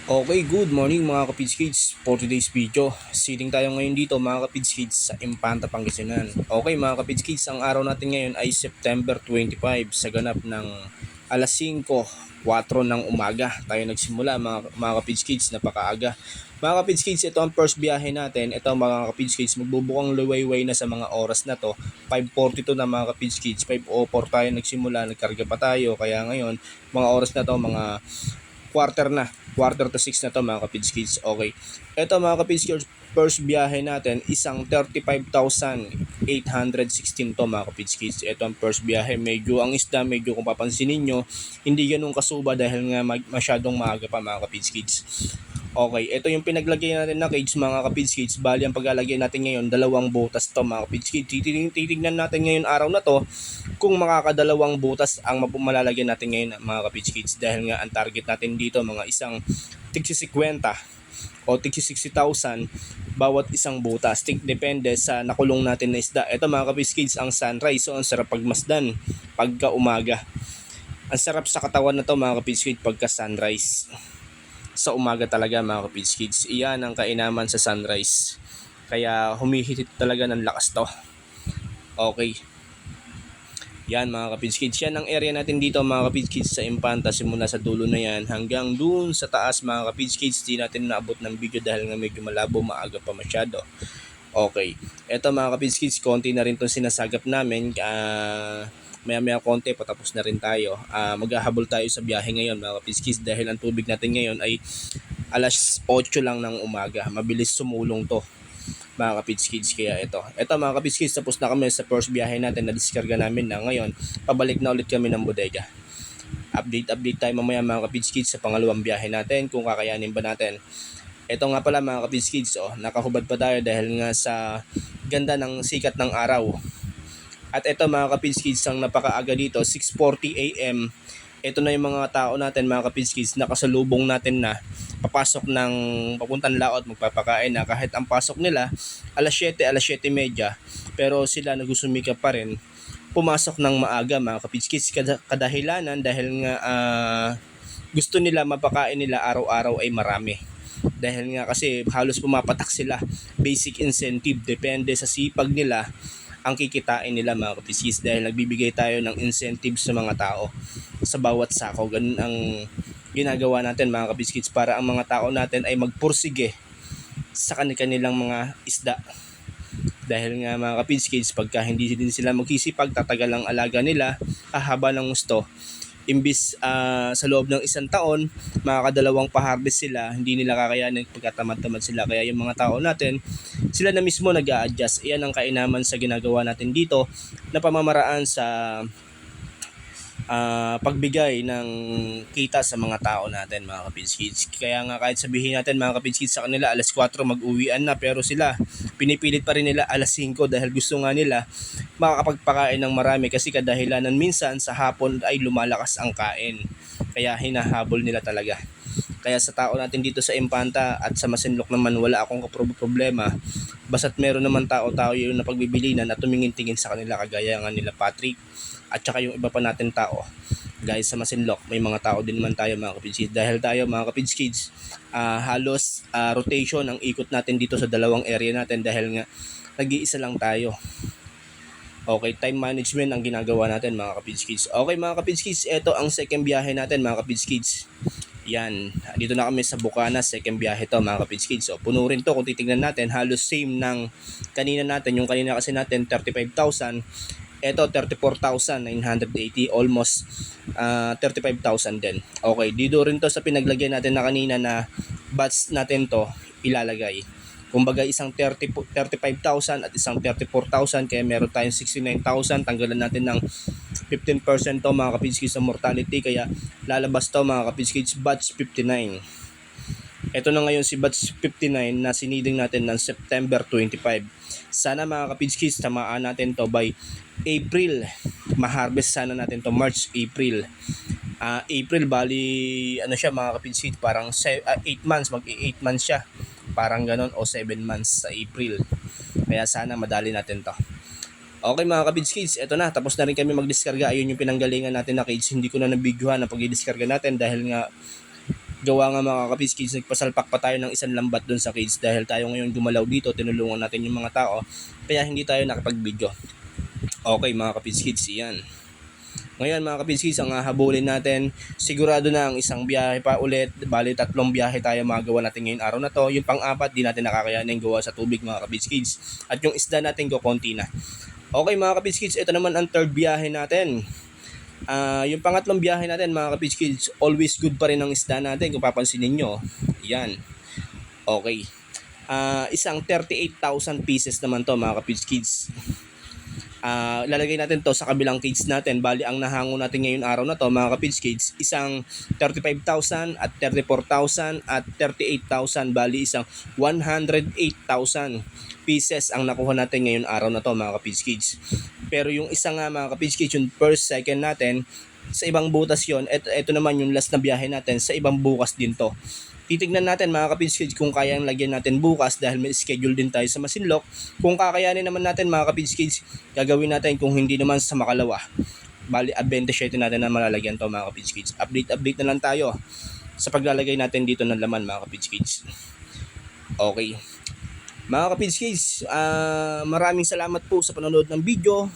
Okay, good morning mga Kapids Kids. For today's video, sitting tayo ngayon dito mga Kapids Kids sa Impanta, Pangasinan. Okay mga Kapids Kids, ang araw natin ngayon ay September 25 sa ganap ng alas 5:04 ng umaga. Tayo nagsimula mga Kapids Kids, napakaaga. Mga Kapids Kids, ito ang first biyahe natin. Ito mga Kapids Kids, magbubukang luwayway na sa mga oras na to. 5:42 na mga Kapids Kids, 5:04 tayo nagsimula, nagkarga pa tayo. Kaya ngayon, mga oras na to, mga quarter to 6 na to mga Kapids Kids. Okay, ito mga Kapids Kids, first biyahe natin, isang 35,816 to mga Kapids Kids. Ito ang first biyahe, medyo ang isda, medyo kung papansinin nyo, hindi ganun kasuba dahil nga masyadong maaga pa mga Kapids Kids. Okay, ito yung pinaglagay natin na cage mga Kapids Kids. Bali ang paglalagay natin ngayon, dalawang butas to mga Kapids Kids. Titignan natin ngayon araw na to kung makakadalawang butas ang malalagyan natin ngayon mga Kapids Kids. Dahil nga ang target natin dito mga isang tigsi 50 o tigsi 60,000 bawat isang butas. Depende sa nakulong natin na isda. Ito mga Kapids Kids, ang sunrise. So ang sarap pagmasdan pagka umaga. Ang sarap sa katawan na to mga Kapids Kids pagka sunrise. Sa umaga talaga mga Kapids Kids, iyan ang kainaman sa sunrise, kaya humihitit talaga ng lakas to. Okay, yan mga Kapids Kids, yan ang area natin dito mga Kapids Kids sa Impanta. Simula sa dulo na yan hanggang dun sa taas mga Kapids Kids. Di natin naabot ng video dahil nga medyo malabo, maaga pa masyado. Okay, eto mga Kapids Kids, konti na rin itong sinasagap namin. Maya konti patapos na rin tayo. Maghahabol tayo sa biyahe ngayon mga Kapids Kids dahil ang tubig natin ngayon ay alas 8 lang ng umaga. Mabilis sumulong to mga Kapids Kids. Kaya ito mga Kapids Kids, tapos na kami sa first biyahe natin na diskarga namin na ngayon. Pabalik na ulit kami ng bodega. Update tayo mamaya mga Kapids Kids sa pangalawang biyahe natin kung kakayanin ba natin. Ito nga pala mga Kapids Kids, nakahubad pa tayo dahil nga sa ganda ng sikat ng araw. At ito mga Kapids Kids, ang napakaaga dito, 6:40 AM. Ito na yung mga tao natin mga Kapids Kids, nakasalubong natin na papasok ng papuntang laot, magpapakain na. Kahit ang pasok nila alas 7, alas 7:30, pero sila nagsusumikap pa rin pumasok ng maaga mga Kapids Kids. Kadahilanan dahil nga gusto nila mapakain nila araw-araw ay marami. Dahil nga kasi halos pumapatak sila, basic incentive, depende sa sipag nila ang kikitain nila mga Kapids Kids, dahil nagbibigay tayo ng incentive sa mga tao sa bawat sako. Ganun ang ginagawa natin mga Kapids Kids para ang mga tao natin ay magpursige sa kanilang mga isda. Dahil nga mga Kapids Kids, pagka hindi din sila magsisipag, tatagal ang alaga nila, hahaba ng gusto. Imbis sa loob ng isang taon, makakadalawang pa-harvest sila, hindi nila kakayanin pagkatamad-tamad sila. Kaya yung mga tao natin, sila na mismo nag-a-adjust. Iyan ang kainaman sa ginagawa natin dito na pamamaraan sa pagbigay ng kita sa mga tao natin mga Kapids Kids. Kaya nga kahit sabihin natin mga Kapids Kids sa kanila alas 4 mag-uwian na, pero sila pinipilit pa rin nila alas 5 dahil gusto nga nila makakapagpakain ng marami, kasi kadahilanan minsan sa hapon ay lumalakas ang kain. Kaya hinahabol nila talaga. Kaya sa tao natin dito sa Impanta at sa Masinloc naman, wala akong problema. Basta't meron naman tao yung napagbibilinan at tumingin-tingin sa kanila, kagaya nga nila Patrick at saka yung iba pa natin tao. Guys, sa Masinloc may mga tao din man tayo mga Kapids Kids. Dahil tayo mga Kapids Kids, halos rotation ang ikot natin dito sa dalawang area natin dahil nga nag-iisa lang tayo. Okay, time management ang ginagawa natin mga Kapids Kids. Okay mga Kapids Kids, ito ang second biyahe natin mga Kapids Kids. Yan, dito na kami sa Bukana, second biyahe to mga Kapids Kids. So, puno rin to kung titignan natin, halos same ng kanina natin. Yung kanina kasi natin 35,000, ito 34,980, almost 35,000 din. Okay, dito rin to sa pinaglagyan natin na kanina na batch natin to ilalagay. Kumbaga isang 35,000 at isang 34,000, kaya meron tayong 69,000. Tanggalan natin ng 15% to mga Kapids Kids sa mortality, kaya lalabas to mga Kapids Kids batch 59. Ito na ngayon si batch 59 na siniding natin ng September 25. Sana mga Kapids Kids tamaan natin to by April. Ma-harvest sana natin to March, April. April bali ano siya mga Kapids Kids, parang 8 months, mag-8 months siya. Parang ganon, o 7 months sa April. Kaya sana madali natin to. Okay mga Kapids Kids, eto na, tapos na rin kami magdiskarga. Ayun yung pinanggalingan natin na cage. Hindi ko na nabidyohan na pag-i-diskarga natin dahil nga gawa nga mga ka-Pids Kids, nagpasalpak pa tayo ng isang lambat doon sa cage dahil tayo ngayon gumalaw dito, tinulungan natin yung mga tao, kaya hindi tayo nakapag-video. Okay mga ka-Pids Kids, yan. Ngayon mga ka-Pids Kids, ang hahabulin natin, sigurado na ang isang biyahe pa ulit, bali 3 biyahe tayo magawa natin ngayong araw na to. Yung pang-4 di natin nakakayanin gawa sa tubig mga ka-Pids Kids, at yung isda natin konti na. Okay mga ka-Pids Kids, ito naman ang 3rd biyahe natin. Yung pangatlong biyahe natin mga ka-Pids Kids, always good pa rin ang isda natin kung papansinin nyo. Yan. Okay. Isang 38,000 pieces naman to mga ka-Pids Kids. Lalagay natin to sa kabilang cage natin. Bali ang nahango natin ngayon araw na to mga ka-Pids Kids, isang 35,000 at 34,000 at 38,000, bali isang 108,000 pieces ang nakuha natin ngayon araw na to mga ka-Pids Kids. Pero yung isa nga mga ka-Pids Kids, yung first second natin sa ibang butas yon, ito naman yung last na biyahe natin, sa ibang bukas din to. Titignan natin mga ka-Pids Kids kung kayang lagyan natin bukas dahil may schedule din tayo sa Masinloc. Kung kakayanin naman natin mga ka-Pids Kids, gagawin natin, kung hindi naman sa Makalawa. Bali 27 natin na malalagyan to mga ka-Pids Kids. Update na lang tayo sa paglalagay natin dito ng laman mga ka-Pids Kids. Okay. Mga ka-Pids Kids, maraming salamat po sa panonood ng video.